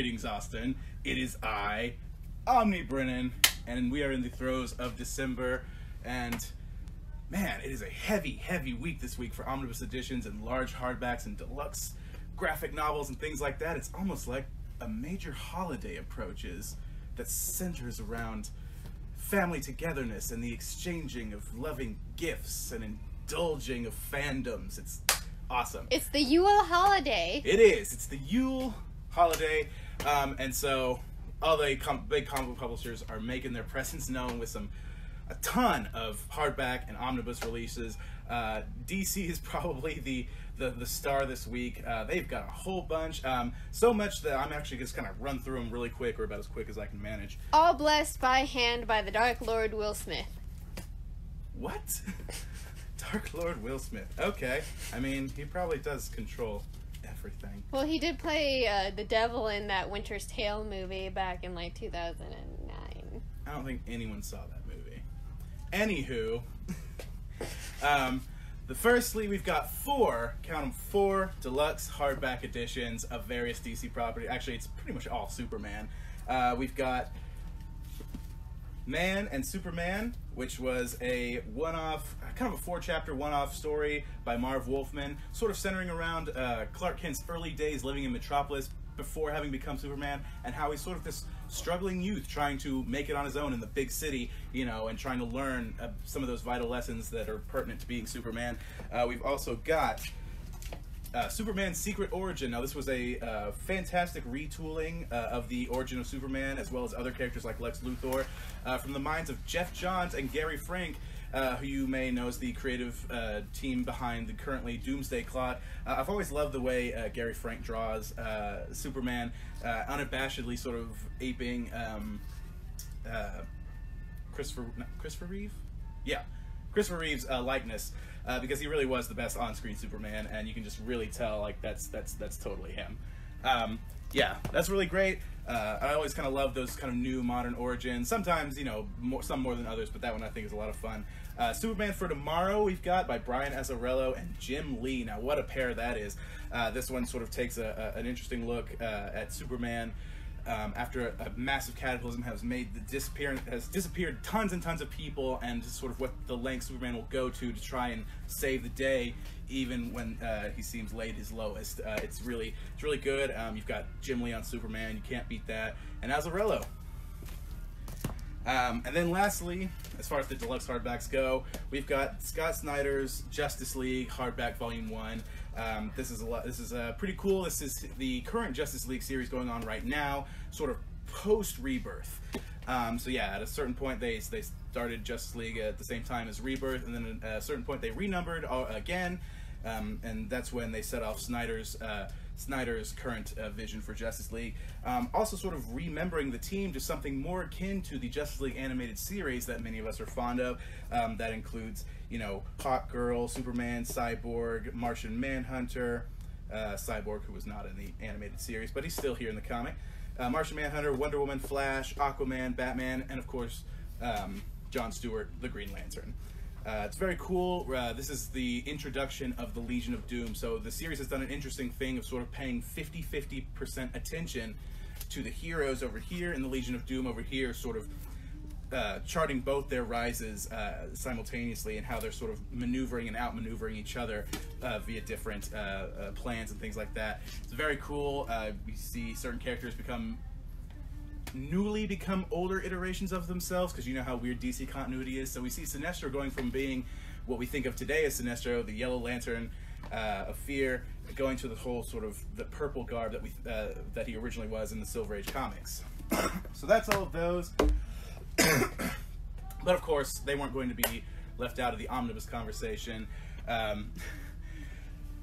Greetings, Austin. It is I, Omnibrennen, and we are in the throes of December, and man, it is a heavy, heavy week this week for omnibus editions and large hardbacks and deluxe graphic novels and things like that. It's almost like a major holiday approaches that centers around family togetherness and the exchanging of loving gifts and indulging of fandoms. It's awesome. It's the Yule holiday. It is. It's the Yule holiday, and so all the big comic book publishers are making their presence known with a ton of hardback and omnibus releases. DC is probably the star this week. They've got a whole bunch, so much that I'm actually just kind of run through them really quick, or about as quick as I can manage. All blessed by hand by the Dark Lord Will Smith. What? Dark Lord Will Smith. Okay. I mean, he probably does control everything. Well, he did play the devil in that Winter's Tale movie back in like 2009. I don't think anyone saw that movie. Anywho, firstly, we've got four deluxe hardback editions of various DC property. Actually, it's pretty much all Superman. We've got Man and Superman, which was a one-off, kind of a 4-chapter one-off story by Marv Wolfman, sort of centering around Clark Kent's early days living in Metropolis before having become Superman, and how he's sort of this struggling youth trying to make it on his own in the big city, you know, and trying to learn some of those vital lessons that are pertinent to being Superman. We've also got Superman's Secret Origin. Now, this was a fantastic retooling of the origin of Superman, as well as other characters like Lex Luthor, from the minds of Jeff Johns and Gary Frank, who you may know as the creative team behind the currently Doomsday Clock. I've always loved the way Gary Frank draws Superman, unabashedly sort of aping Christopher Reeve? Yeah, Christopher Reeve's likeness. Because he really was the best on-screen Superman, and you can just really tell, like, that's totally him. Yeah, that's really great. I always kind of love those kind of new modern origins. Sometimes, you know, some more than others, but that one I think is a lot of fun. Superman for Tomorrow we've got by Brian Azzarello and Jim Lee. Now, what a pair that is. This one sort of takes an interesting look at Superman. After a massive cataclysm has disappeared tons and tons of people, and sort of what the length Superman will go to try and save the day, even when he seems laid his lowest. It's really good. You've got Jim Lee on Superman, you can't beat that, and Azzarello. And then lastly, as far as the deluxe hardbacks go, we've got Scott Snyder's Justice League hardback Volume 1. This is pretty cool. This is the current Justice League series going on right now, sort of post-Rebirth. So yeah, at a certain point they started Justice League at the same time as Rebirth, and then at a certain point they renumbered again, and that's when they set off Snyder's current vision for Justice League. Also sort of remembering the team to something more akin to the Justice League animated series that many of us are fond of. That includes, you know, Hawkgirl, Superman, Cyborg, Martian Manhunter, Cyborg, who was not in the animated series, but he's still here in the comic. Martian Manhunter, Wonder Woman, Flash, Aquaman, Batman, and of course, Jon Stewart, the Green Lantern. It's very cool. This is the introduction of the Legion of Doom. So the series has done an interesting thing of sort of paying 50% attention to the heroes over here and the Legion of Doom over here, sort of charting both their rises simultaneously, and how they're sort of maneuvering and outmaneuvering each other via different plans and things like that. It's very cool. We see certain characters newly become older iterations of themselves, because you know how weird DC continuity is. So we see Sinestro going from being what we think of today as Sinestro, the Yellow Lantern of Fear, going to the whole sort of the purple garb that he originally was in the Silver Age comics. So that's all of those. But of course, they weren't going to be left out of the omnibus conversation.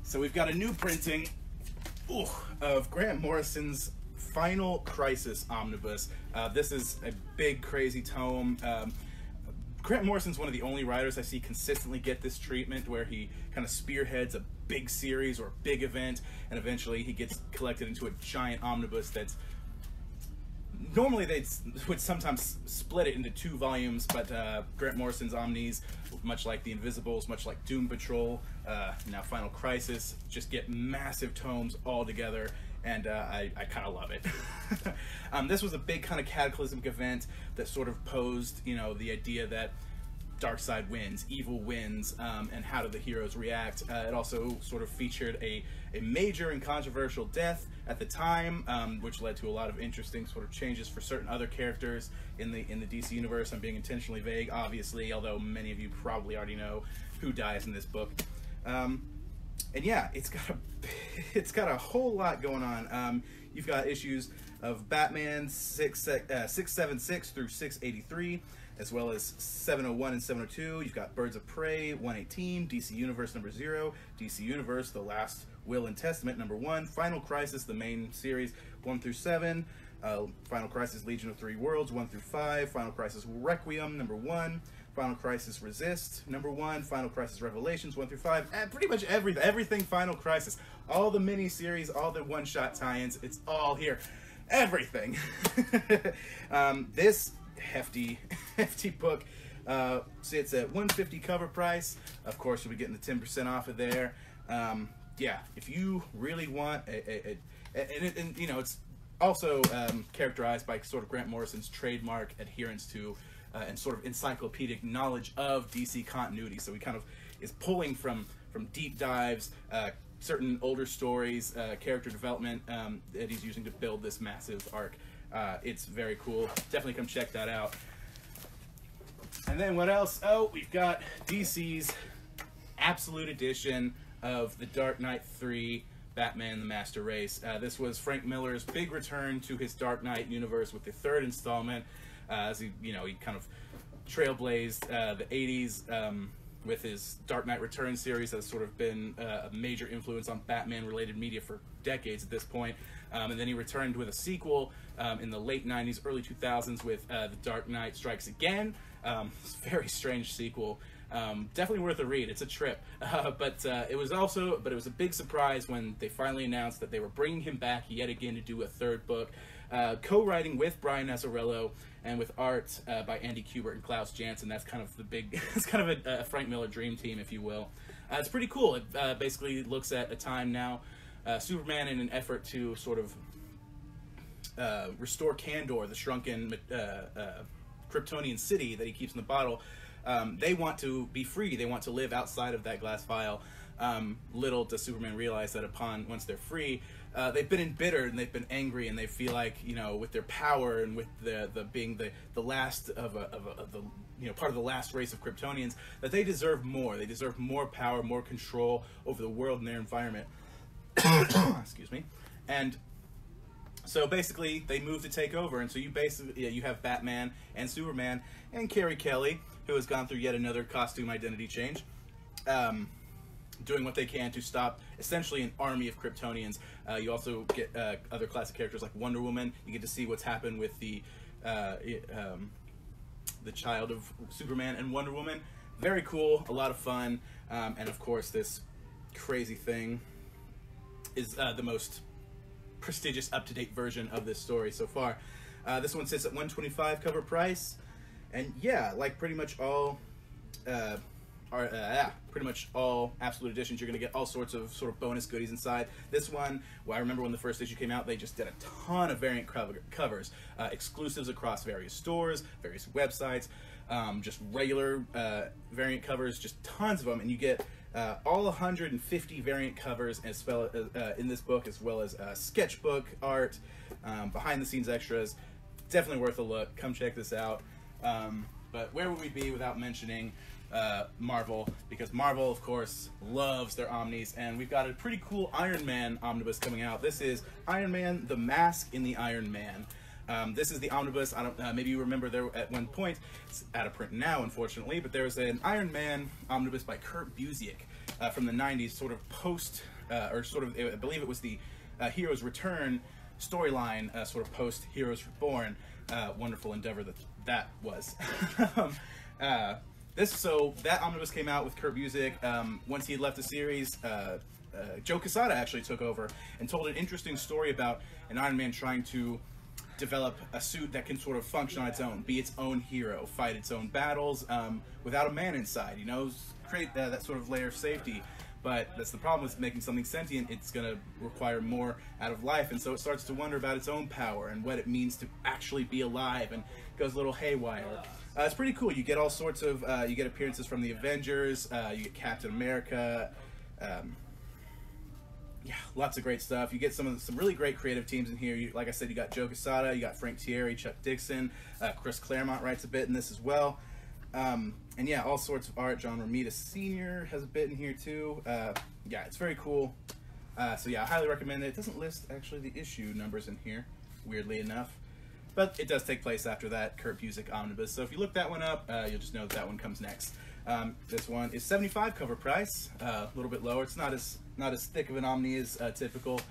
So we've got a new printing of Grant Morrison's Final Crisis Omnibus. This is a big, crazy tome. Grant Morrison's one of the only writers I see consistently get this treatment, where he kind of spearheads a big series or a big event, and eventually he gets collected into a giant omnibus that's Normally they would sometimes split it into 2 volumes, but Grant Morrison's Omnis, much like the Invisibles, much like Doom Patrol, now Final Crisis, just get massive tomes all together, and I kind of love it. This was a big kind of cataclysmic event that sort of posed, you know, the idea that dark side wins, evil wins, and how do the heroes react. It also sort of featured a major and controversial death at the time, which led to a lot of interesting sort of changes for certain other characters in the DC universe. I'm being intentionally vague, obviously, although many of you probably already know who dies in this book. And yeah, it's got a whole lot going on. You've got issues of Batman 676 through 683, as well as 701 and 702. You've got Birds of Prey 118, DC Universe number 0, DC Universe The Last Will and Testament number 1, Final Crisis the main series 1 through 7, Final Crisis Legion of Three Worlds 1 through 5, Final Crisis Requiem number 1, Final Crisis Resist number 1, Final Crisis Revelations 1 through 5, pretty much everything Final Crisis, all the mini-series, all the one-shot tie-ins, it's all here. Everything. This hefty book sits at $150 cover price. Of course, you'll be getting the 10% off of there. Yeah, if you really want and you know, it's also characterized by sort of Grant Morrison's trademark adherence to and sort of encyclopedic knowledge of DC continuity. So he kind of is pulling from deep dives, certain older stories, character development that he's using to build this massive arc. It's very cool. Definitely come check that out. And then what else? Oh, we've got DC's Absolute Edition of The Dark Knight 3, Batman the Master Race. This was Frank Miller's big return to his Dark Knight universe with the 3rd installment. As he kind of trailblazed the 80s with his Dark Knight Returns series. That's sort of been a major influence on Batman-related media for decades at this point. And then he returned with a sequel in the late 90s, early 2000s with The Dark Knight Strikes Again. It's a very strange sequel. Definitely worth a read. It's a trip. But it was a big surprise when they finally announced that they were bringing him back yet again to do a 3rd book. Co-writing with Brian Azzarello and with art by Andy Kubert and Klaus Janson. That's kind of the big, it's kind of a Frank Miller dream team, if you will. It's pretty cool. It basically looks at a time now, Superman in an effort to sort of restore Kandor, the shrunken Kryptonian city that he keeps in the bottle. They want to be free. They want to live outside of that glass vial. Little does Superman realize that once they're free, they've been embittered and they've been angry, and they feel like, you know, with their power and with the being the last of the, you know, part of the last race of Kryptonians, that they deserve more. They deserve more power, more control over the world and their environment. Excuse me. And so basically they move to take over, and so you have Batman and Superman and Carrie Kelly, who has gone through yet another costume identity change, doing what they can to stop essentially an army of Kryptonians. You also get other classic characters like Wonder Woman. You get to see what's happened with the child of Superman and Wonder Woman. Very cool, a lot of fun, and of course this crazy thing is the most prestigious, up-to-date version of this story so far. This one sits at $125 cover price, and yeah, like pretty much all Absolute Editions, you're going to get all sorts of sort of bonus goodies inside. This one, well, I remember when the first issue came out, they just did a ton of variant covers, exclusives across various stores, various websites, just regular variant covers, just tons of them, and you get all 150 variant covers as well in this book, as well as sketchbook art, behind-the-scenes extras. Definitely worth a look. Come check this out. But where would we be without mentioning Marvel, because Marvel, of course, loves their Omnis, and we've got a pretty cool Iron Man omnibus coming out. This is Iron Man: The Mask in the Iron Man. This is the omnibus. I don't. Maybe you remember there at one point. It's out of print now, unfortunately. But there was an Iron Man omnibus by Kurt Busiek from the '90s, sort of post, or sort of. I believe it was the Heroes Return storyline, sort of post Heroes Reborn. Wonderful endeavor that was. So that omnibus came out with Kurt Busiek. Once he had left the series, Joe Quesada actually took over and told an interesting story about an Iron Man trying to develop a suit that can sort of function on its own, be its own hero, fight its own battles without a man inside, you know, create that sort of layer of safety. But that's the problem with making something sentient. It's going to require more out of life, and so it starts to wonder about its own power and what it means to actually be alive, and goes a little haywire. It's pretty cool. You get all sorts of, you get appearances from the Avengers, you get Captain America, yeah, lots of great stuff. You get some really great creative teams in here. Like I said, you got Joe Quesada, you got Frank Thierry, Chuck Dixon, Chris Claremont writes a bit in this as well. And yeah, all sorts of art. John Romita Sr. has a bit in here too. Yeah, it's very cool. So yeah, I highly recommend it. It doesn't list actually the issue numbers in here, weirdly enough. But it does take place after that Kurt Busiek Omnibus. So if you look that one up, you'll just know that one comes next. This one is $75 cover price, a little bit lower. It's not as thick of an Omni as typical.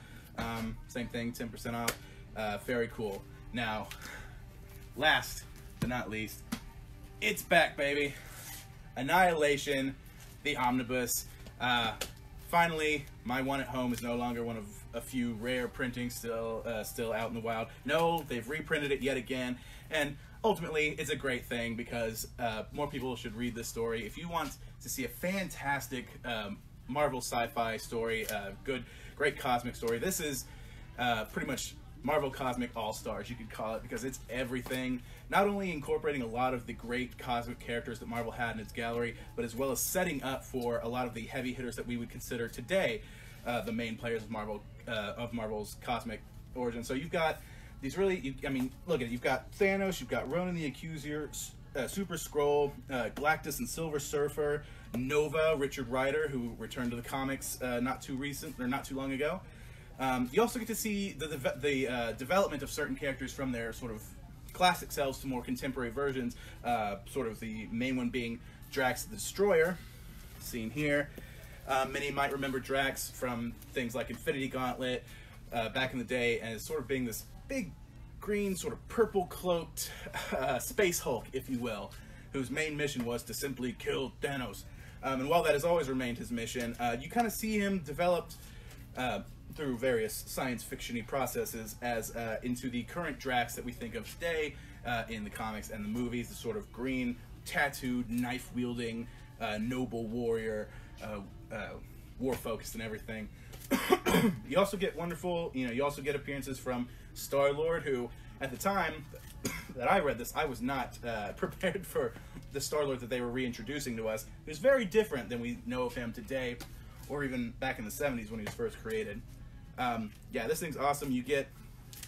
Same thing, 10% off. Very cool. Now, last but not least, it's back, baby. Annihilation, the Omnibus. Finally, my one at home is no longer one of a few rare printings still out in the wild. No, they've reprinted it yet again, and ultimately, it's a great thing because more people should read this story. If you want to see a fantastic Marvel sci-fi story, great cosmic story, this is pretty much Marvel Cosmic All-Stars, you could call it, because it's everything. Not only incorporating a lot of the great cosmic characters that Marvel had in its gallery, but as well as setting up for a lot of the heavy hitters that we would consider today the main players of Marvel's cosmic origin. So you've got these really, I mean, look at it. You've got Thanos, you've got Ronan the Accuser, Super Skrull, Galactus and Silver Surfer, Nova, Richard Rider, who returned to the comics not too long ago. You also get to see the development of certain characters from their sort of classic selves to more contemporary versions. Sort of the main one being Drax the Destroyer, seen here. Many might remember Drax from things like Infinity Gauntlet back in the day, and as sort of being this big green, sort of purple cloaked space Hulk, if you will, whose main mission was to simply kill Thanos. And while that has always remained his mission, you kind of see him developed through various science fiction-y processes as into the current Drax that we think of today in the comics and the movies, the sort of green, tattooed, knife-wielding, noble warrior, war-focused and everything. You also get you also get appearances from Star-Lord, who, at the time that I read this, I was not prepared for the Star-Lord that they were reintroducing to us. It was very different than we know of him today, or even back in the 70s when he was first created. Yeah, this thing's awesome. You get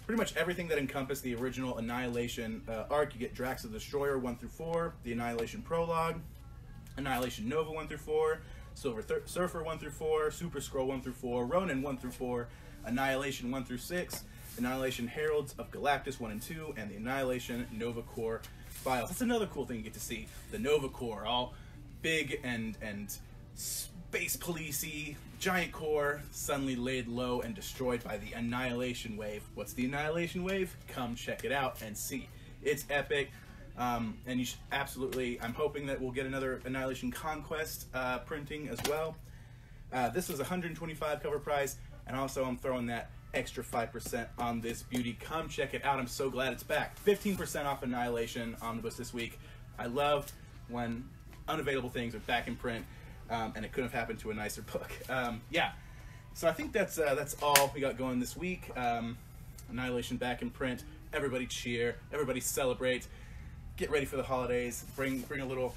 pretty much everything that encompassed the original Annihilation arc. You get Drax the Destroyer 1-4, the Annihilation Prologue, Annihilation Nova 1-4, Silver Surfer 1-4, Super Skrull 1-4, Ronan 1-4, Annihilation 1-6, Annihilation Heralds of Galactus 1 and 2, and the Annihilation Nova Corps files. That's another cool thing you get to see. The Nova Corps, all big and space police-y, giant core, suddenly laid low and destroyed by the Annihilation Wave. What's the Annihilation Wave? Come check it out and see. It's epic. And you should absolutely, I'm hoping that we'll get another Annihilation Conquest printing as well. This was $125 cover price, and also I'm throwing that extra 5% on this beauty. Come check it out. I'm so glad it's back. 15% off Annihilation Omnibus this week. I love when unavailable things are back in print, and it couldn't have happened to a nicer book. Yeah, so I think that's all we got going this week. Annihilation back in print. Everybody cheer. Everybody celebrate. Get ready for the holidays. Bring a little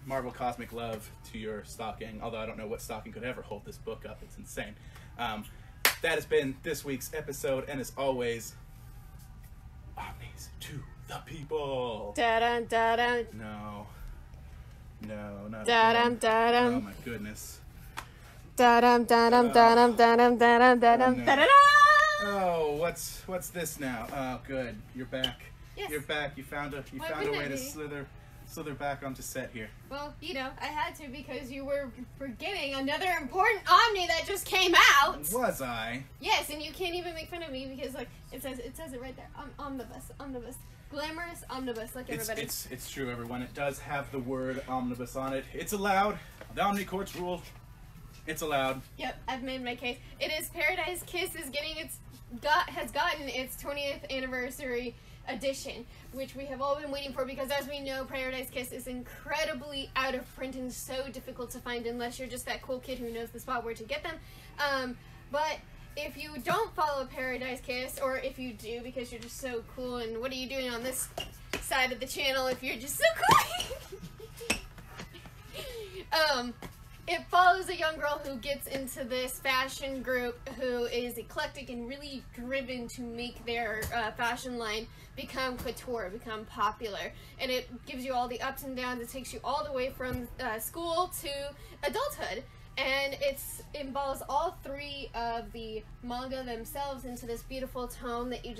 Marvel Cosmic love to your stocking. Although I don't know what stocking could ever hold this book up. It's insane. That has been this week's episode, and as always, Omnis to the people. Da-dum, da-dum. No, not Da-dum, again. da-dum. Oh my goodness. Da-dum, da-dum, da-dum, da-dum, da-dum, da-dum, Oh, no. da-da-dum. Oh, what's this now? Oh, good. You're back. Yes. You're back. You found a wouldn't way it to be? slither back onto set here. Well, I had to because you were forgetting another important Omni that just came out. Was I? Yes, and you can't even make fun of me because it says it right there. Omnibus. Glamorous Omnibus, like everybody. It's true, everyone. It does have the word Omnibus on it. It's allowed. The Omnicorner's rule. It's allowed. Yep, I've made my case. It is Paradise Kiss is getting its has gotten its 20th anniversary edition, which we have all been waiting for because, as we know, Paradise Kiss is incredibly out of print and so difficult to find unless you're just that cool kid who knows the spot where to get them. But if you don't follow Paradise Kiss, or if you do because you're just so cool, and what are you doing on this side of the channel if you're just so cool? It follows a young girl who gets into this fashion group who is eclectic and really driven to make their fashion line become couture, become popular. And it gives you all the ups and downs. It takes you all the way from school to adulthood. And it involves all three of the manga themselves into this beautiful tome that you're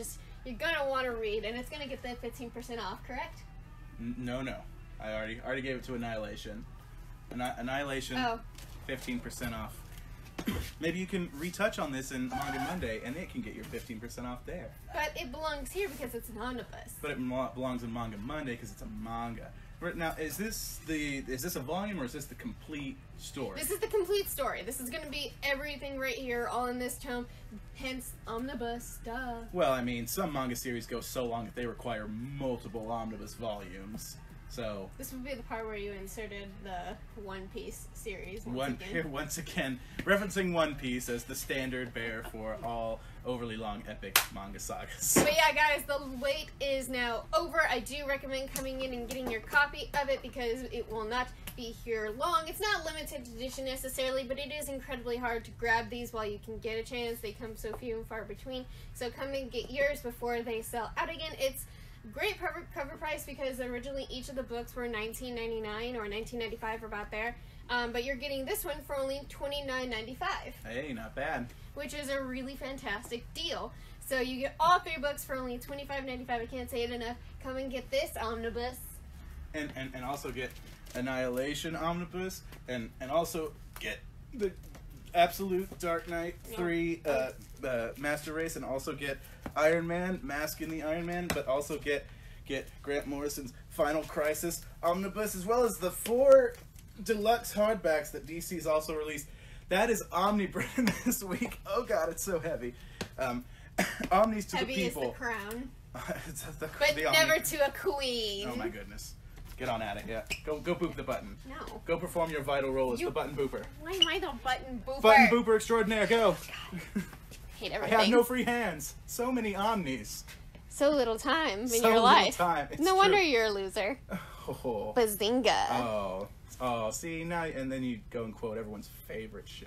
gonna want to read. And it's gonna get the 15% off, correct? No. I already gave it to Annihilation. Annihilation, 15% off. Maybe you can retouch on this in Manga Monday, and it can get your 15% off there. But it belongs here because it's an omnibus. But it belongs in Manga Monday because it's a manga. Now, is this a volume or is this the complete story? This is the complete story. This is going to be everything right here, all in this tome. Hence, omnibus, duh. Well, I mean, some manga series go so long that they require multiple omnibus volumes. So this would be the part where you inserted the One Piece series once again, referencing One Piece as the standard bearer for all overly long epic manga sagas. But yeah, guys, the wait is now over. I do recommend coming in and getting your copy of it because it will not be here long. It's not limited edition necessarily, but it is incredibly hard to grab these while you can get a chance. They come so few and far between. So come and get yours before they sell out again. It's great cover price because originally each of the books were $19.99 or $19.95 or about there, but you're getting this one for only $29.95. Hey, not bad. Which is a really fantastic deal. So you get all three books for only $25.95. I can't say it enough. Come and get this omnibus. And also get Annihilation Omnibus, and also get the Absolute Dark Knight 3 Master Race, and also get Iron Man, Mask in the Iron Man, but also get Grant Morrison's Final Crisis Omnibus, as well as the 4 deluxe hardbacks that DC's also released. That is Omnibrennen this week. Oh god, it's so heavy. Omnis to heavy the people. Heavy is the crown. But never to a queen. Oh my goodness. Get on at it, yeah. Go boop the button. No. Go perform your vital role as the button booper. Why am I the button booper? Button booper extraordinaire, go. God. Hate everything. I have no free hands. So many omnis. So little time in so your life. Little time. It's no true. wonder you're a loser. Oh. Bazinga. Oh, see, now, and then you go and quote everyone's favorite show.